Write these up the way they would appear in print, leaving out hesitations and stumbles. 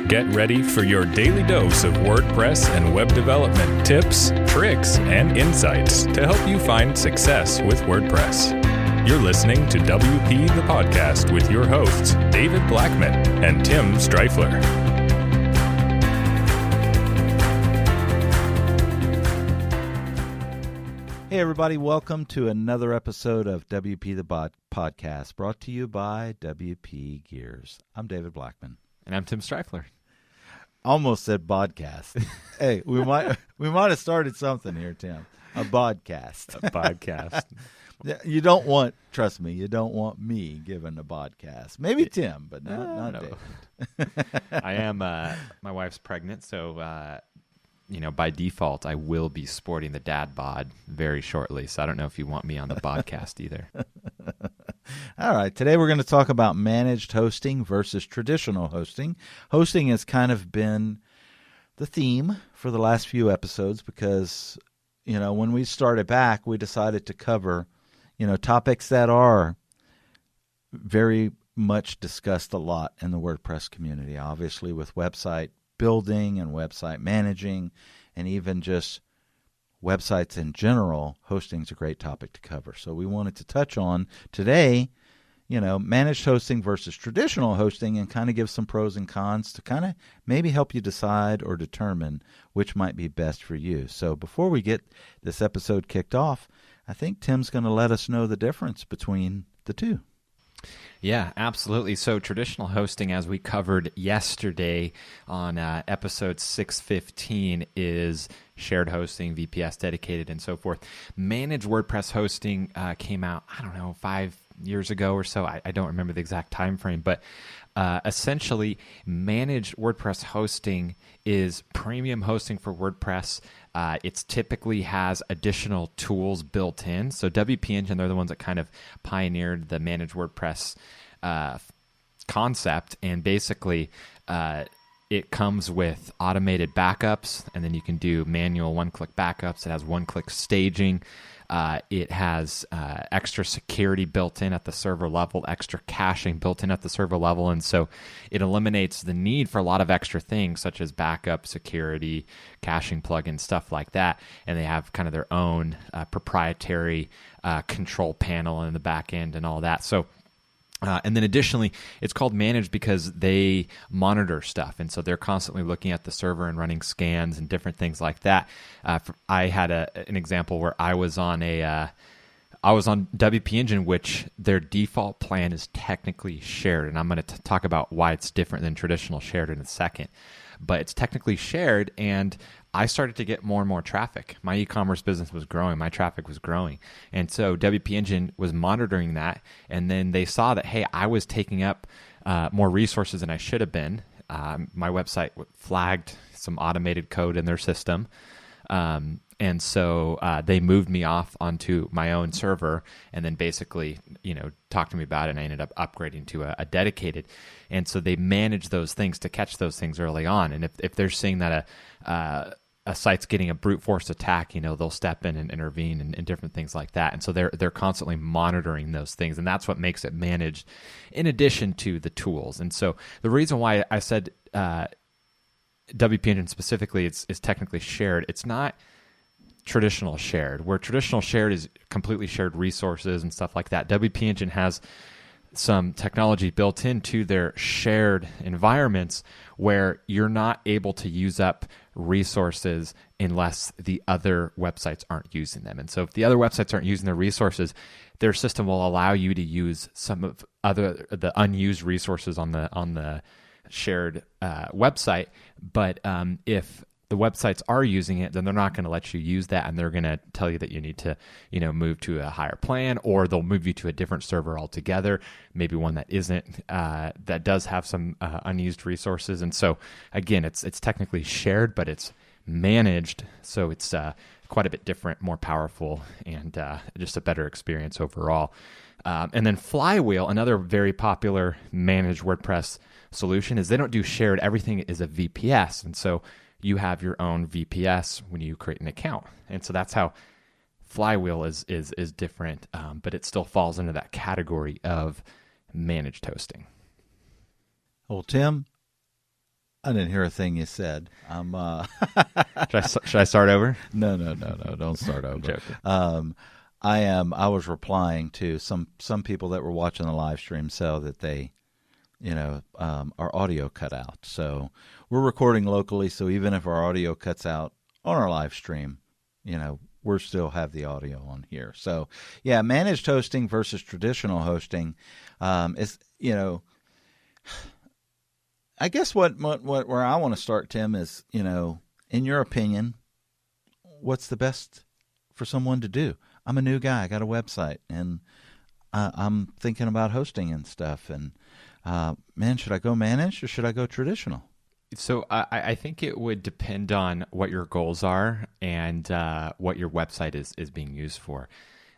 Get ready for your daily dose of WordPress and web development tips, tricks, and insights to help you find success with WordPress. You're listening to WP the Podcast with your hosts, David Blackman and Tim Streifler. Hey everybody, welcome to another episode of WP the Podcast, brought to you by WP Gears. I'm David Blackman. And I'm Tim Streifler. Almost said podcast. Hey, we might have started something here, Tim. A podcast. A podcast. You don't want, trust me, you don't want me giving a podcast. Maybe Tim, but not no. David. I am, my wife's pregnant, so, by default, I will be sporting the dad bod very shortly. So I don't know if you want me on the podcast either. All right. Today we're going to talk about managed hosting versus traditional hosting. Hosting has kind of been the theme for the last few episodes because, when we started back, we decided to cover, topics that are very much discussed a lot in the WordPress community, obviously with website building and website managing, and even just websites in general. Hosting is a great topic to cover. So we wanted to touch on today, managed hosting versus traditional hosting, and kind of give some pros and cons to kind of maybe help you decide or determine which might be best for you. So before we get this episode kicked off, I think Tim's going to let us know the difference between the two. Yeah, absolutely. So traditional hosting, as we covered yesterday on episode 615, is shared hosting, VPS dedicated, and so forth. Managed WordPress hosting came out, 5 years ago or so. I don't remember the exact time frame, but essentially managed WordPress hosting is premium hosting for WordPress. It typically has additional tools built in. So WP Engine, they're the ones that kind of pioneered the managed WordPress concept, and basically it comes with automated backups, and then you can do manual one-click backups. It has one-click staging. It has extra security built in at the server level, extra caching built in at the server level, and so it eliminates the need for a lot of extra things such as backup, security, caching plugins, stuff like that. And they have kind of their own proprietary control panel in the back end and all that. So. And then additionally, it's called managed because they monitor stuff. And so they're constantly looking at the server and running scans and different things like that. I had an example where I was on WP Engine, which their default plan is technically shared. And I'm going to talk about why it's different than traditional shared in a second. But it's technically shared, and I started to get more and more traffic. My e-commerce business was growing. My traffic was growing. And so WP Engine was monitoring that, and then they saw that, hey, I was taking up more resources than I should have been. My website flagged some automated code in their system. And so they moved me off onto my own server, and then basically, talked to me about it, and I ended up upgrading to a dedicated. And so they manage those things to catch those things early on. And if they're seeing that a site's getting a brute force attack, they'll step in and intervene and different things like that. And so they're constantly monitoring those things, and that's what makes it managed in addition to the tools. And so the reason why I said WP Engine specifically is technically shared, it's not traditional shared, where traditional shared is completely shared resources and stuff like that. WP Engine has some technology built into their shared environments where you're not able to use up resources unless the other websites aren't using them. And so if the other websites aren't using their resources, their system will allow you to use some of the unused resources on the shared website. But if the websites are using it, then they're not going to let you use that, and they're going to tell you that you need to, move to a higher plan, or they'll move you to a different server altogether, maybe one that isn't, that does have some unused resources. And so, again, it's technically shared, but it's managed, so it's quite a bit different, more powerful, and just a better experience overall. And then Flywheel, another very popular managed WordPress solution, is they don't do shared. Everything is a VPS, and so you have your own VPS when you create an account. And so that's how Flywheel is different, but it still falls into that category of managed hosting. Well, Tim, I didn't hear a thing you said. I'm Should I start over? no. Don't start over. Joking. I was replying to some people that were watching the live stream, so that they, our audio cut out. So we're recording locally, so even if our audio cuts out on our live stream, we're still have the audio on here. So yeah, managed hosting versus traditional hosting is, I guess where I want to start, Tim, is, in your opinion, what's the best for someone to do? I'm a new guy. I got a website, and I'm thinking about hosting and stuff. And man, should I go managed or should I go traditional? So I think it would depend on what your goals are and what your website is being used for.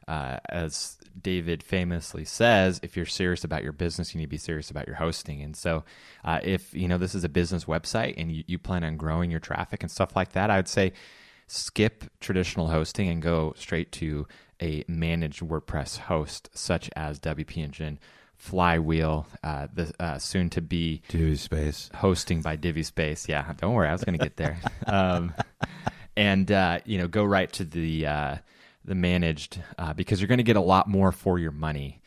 As David famously says, if you're serious about your business, you need to be serious about your hosting. And so if this is a business website and you plan on growing your traffic and stuff like that, I would say skip traditional hosting and go straight to a managed WordPress host such as WP Engine, Flywheel, the soon-to-be DiviSpace hosting by DiviSpace. Yeah, don't worry, I was going to get there. And go right to the managed because you're going to get a lot more for your money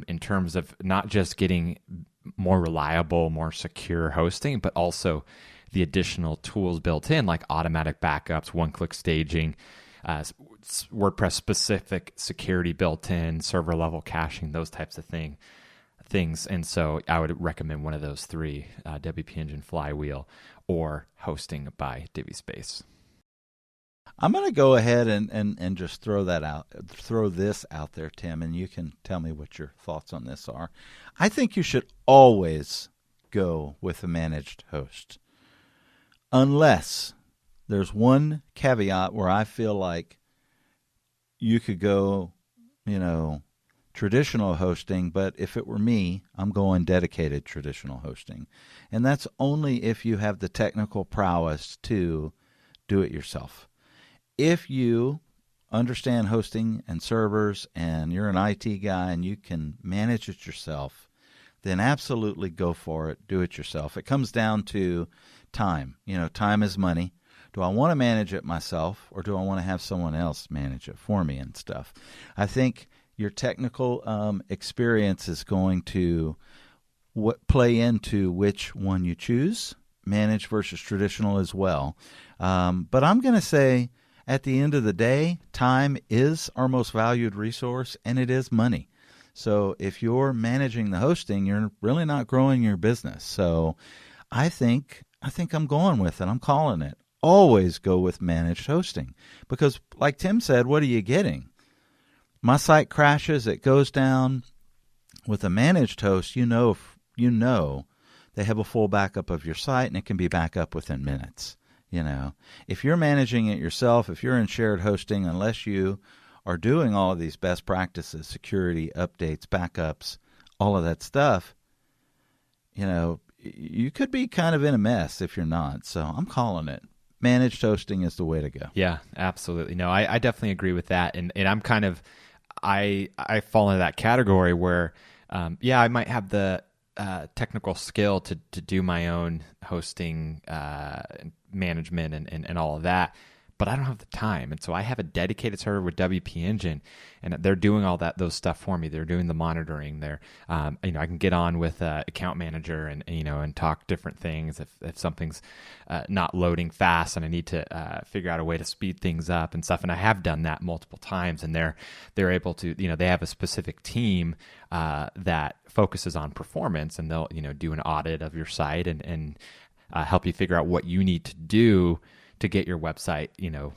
in terms of not just getting more reliable, more secure hosting, but also the additional tools built in like automatic backups, one-click staging, WordPress specific security built in, server level caching, those types of things. And so I would recommend one of those three, WP Engine, Flywheel, or hosting by DiviSpace. I'm going to go ahead and just throw this out there, Tim, and you can tell me what your thoughts on this are. I think you should always go with a managed host, unless there's one caveat where I feel like you could go, traditional hosting, but if it were me, I'm going dedicated traditional hosting. And that's only if you have the technical prowess to do it yourself. If you understand hosting and servers and you're an IT guy and you can manage it yourself, then absolutely go for it. Do it yourself. It comes down to time. Time is money. Do I want to manage it myself, or do I want to have someone else manage it for me and stuff? I think your technical experience is going to play into which one you choose, managed versus traditional as well. But I'm going to say, at the end of the day, time is our most valued resource, and it is money. So if you're managing the hosting, you're really not growing your business. So I think I'm going with it. I'm calling it. Always go with managed hosting, because like Tim said, what are you getting? My site crashes, it goes down. With a managed host, you know they have a full backup of your site, and it can be back up within minutes. If you're managing it yourself, if you're in shared hosting, unless you are doing all of these best practices, security, updates, backups, all of that stuff, you could be kind of in a mess if you're not. So I'm calling it. Managed hosting is the way to go. Yeah, absolutely. No, I definitely agree with that. And I'm kind of, I fall into that category where, I might have the technical skill to do my own hosting management and all of that, but I don't have the time. And so I have a dedicated server with WP Engine, and they're doing all those stuff for me. They're doing the monitoring. They're, I can get on with account manager and talk different things if something's not loading fast and I need to figure out a way to speed things up and stuff. And I have done that multiple times, and they're able to, they have a specific team that focuses on performance, and they'll, do an audit of your site and help you figure out what you need to do to get your website,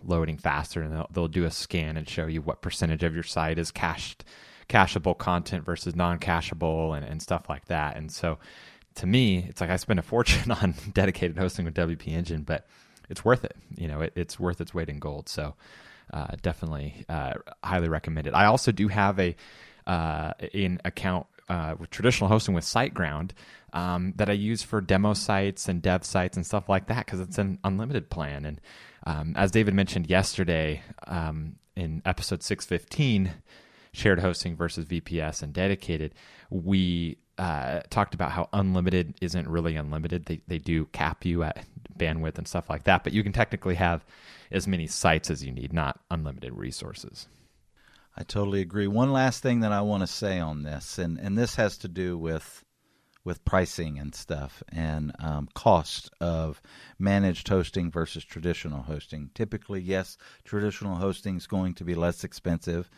loading faster. And they'll do a scan and show you what percentage of your site is cacheable content versus non-cacheable and stuff like that. And so to me, it's like I spend a fortune on dedicated hosting with WP Engine, but it's worth it. It's worth its weight in gold. So definitely highly recommend it. I also do have an account with traditional hosting with SiteGround that I use for demo sites and dev sites and stuff like that, because it's an unlimited plan. And as David mentioned yesterday in episode 615, shared hosting versus VPS and dedicated, we talked about how unlimited isn't really unlimited. They do cap you at bandwidth and stuff like that, but you can technically have as many sites as you need, not unlimited resources. I totally agree. One last thing that I want to say on this, and this has to do with pricing and stuff, and cost of managed hosting versus traditional hosting. Typically, yes, traditional hosting is going to be less expensive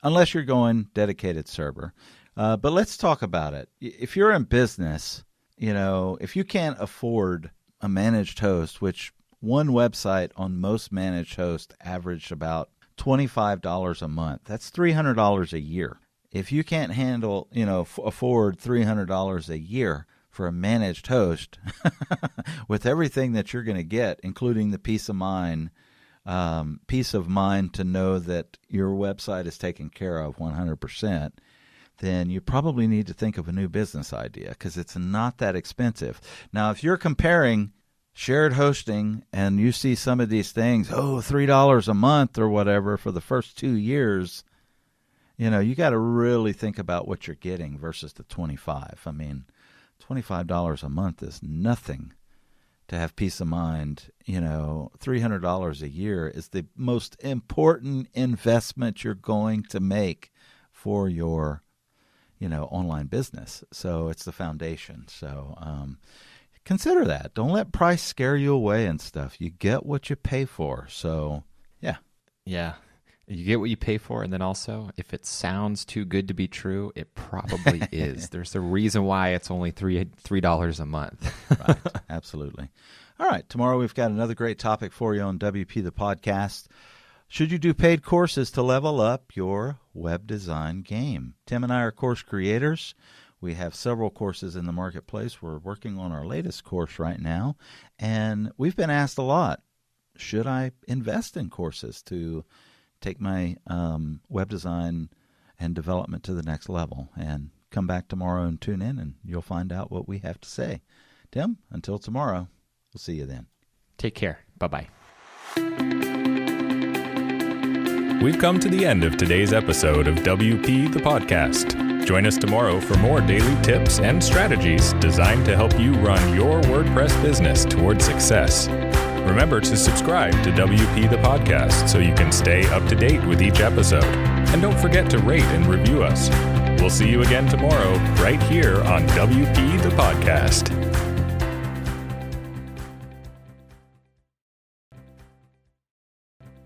unless you're going dedicated server. But let's talk about it. If you're in business, if you can't afford a managed host, which one website on most managed hosts averaged about $25 a month, that's $300 a year. If you can't afford $300 a year for a managed host with everything that you're going to get, including the peace of mind to know that your website is taken care of 100%, then you probably need to think of a new business idea because it's not that expensive. Now, if you're comparing shared hosting and you see some of these things, $3 a month or whatever for the first 2 years, you got to really think about what you're getting versus the $25. I mean, $25 a month is nothing to have peace of mind. $300 a year is the most important investment you're going to make for your, online business. So it's the foundation. So consider that. Don't let price scare you away and stuff. You get what you pay for. So, yeah. Yeah. You get what you pay for, and then also, if it sounds too good to be true, it probably is. There's a reason why it's only $3 a month. Right, absolutely. All right, tomorrow we've got another great topic for you on WP the Podcast. Should you do paid courses to level up your web design game? Tim and I are course creators. We have several courses in the marketplace. We're working on our latest course right now, and we've been asked a lot, should I invest in courses to take my web design and development to the next level? And come back tomorrow and tune in, and you'll find out what we have to say. Tim, until tomorrow, we'll see you then. Take care. Bye-bye. We've come to the end of today's episode of WP the Podcast. Join us tomorrow for more daily tips and strategies designed to help you run your WordPress business toward success. Remember to subscribe to WP the Podcast so you can stay up to date with each episode. And don't forget to rate and review us. We'll see you again tomorrow right here on WP the Podcast.